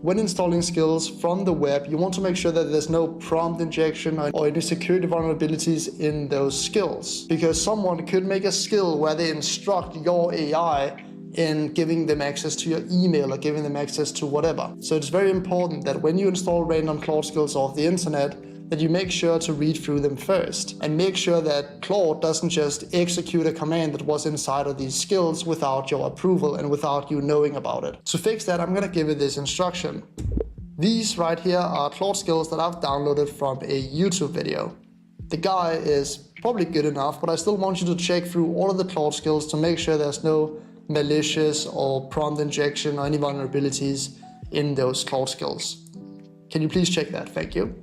When installing skills from the web, you want to make sure that there's no prompt injection or any security vulnerabilities in those skills. Because someone could make a skill where they instruct your AI in giving them access to your email or giving them access to whatever. So it's very important that when you install random Claude skills off the internet, that you make sure to read through them first and make sure that Claude doesn't just execute a command that was inside of these skills without your approval and without you knowing about it. To fix that, I'm gonna give it this instruction. These right here are Claude skills that I've downloaded from a YouTube video. The guy is probably good enough, but I still want you to check through all of the Claude skills to make sure there's no malicious or prompt injection or any vulnerabilities in those Claude skills. Can you please check that? Thank you.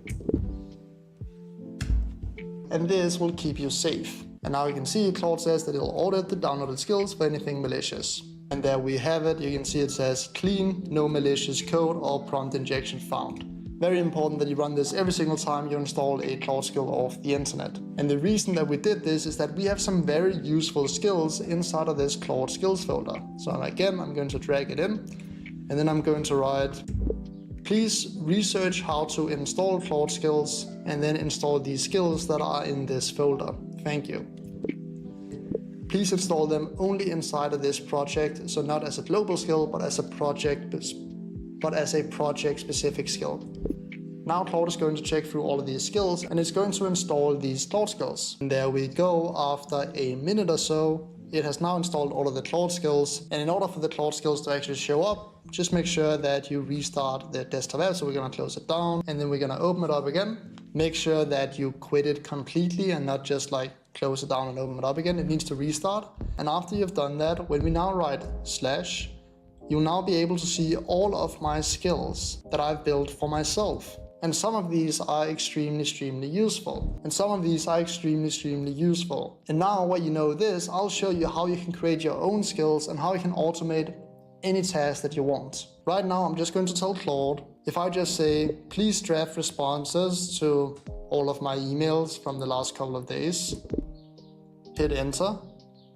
And this will keep you safe. And now you can see Claude says that it'll audit the downloaded skills for anything malicious. And there we have it. You can see it says clean, no malicious code or prompt injection found. Very important that you run this every single time you install a Claude skill off the internet. And the reason that we did this is that we have some very useful skills inside of this Claude skills folder. So again, I'm going to drag it in and then I'm going to write, please research how to install Claude skills and then install these skills that are in this folder. Thank you. Please install them only inside of this project, so not as a global skill, but as a project specific skill. Now Claude is going to check through all of these skills and it's going to install these Claude skills. And there we go. After a minute or so, it has now installed all of the Claude skills. And in order for the Claude skills to actually show up, just make sure that you restart the desktop app. So we're gonna close it down and then we're gonna open it up again. Make sure that you quit it completely and not just like close it down and open it up again. It needs to restart. And after you've done that, when we now write /, you'll now be able to see all of my skills that I've built for myself. And some of these are extremely useful. And some of these are extremely useful. And now what you know this, I'll show you how you can create your own skills and how you can automate any task that you want. Right now, I'm just going to tell Claude, if I just say, please draft responses to all of my emails from the last couple of days, hit enter.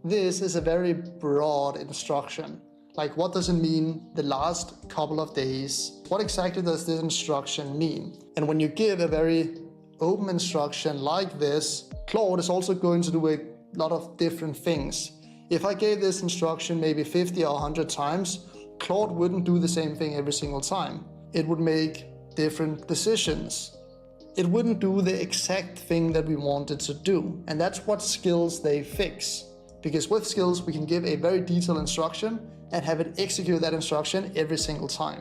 This is a very broad instruction. Like, what does it mean the last couple of days? What exactly does this instruction mean? And when you give a very open instruction like this, Claude is also going to do a lot of different things. If I gave this instruction maybe 50 or 100 times, Claude wouldn't do the same thing every single time. It would make different decisions. It wouldn't do the exact thing that we wanted to do. And that's what skills they fix. Because with skills, we can give a very detailed instruction and have it execute that instruction every single time.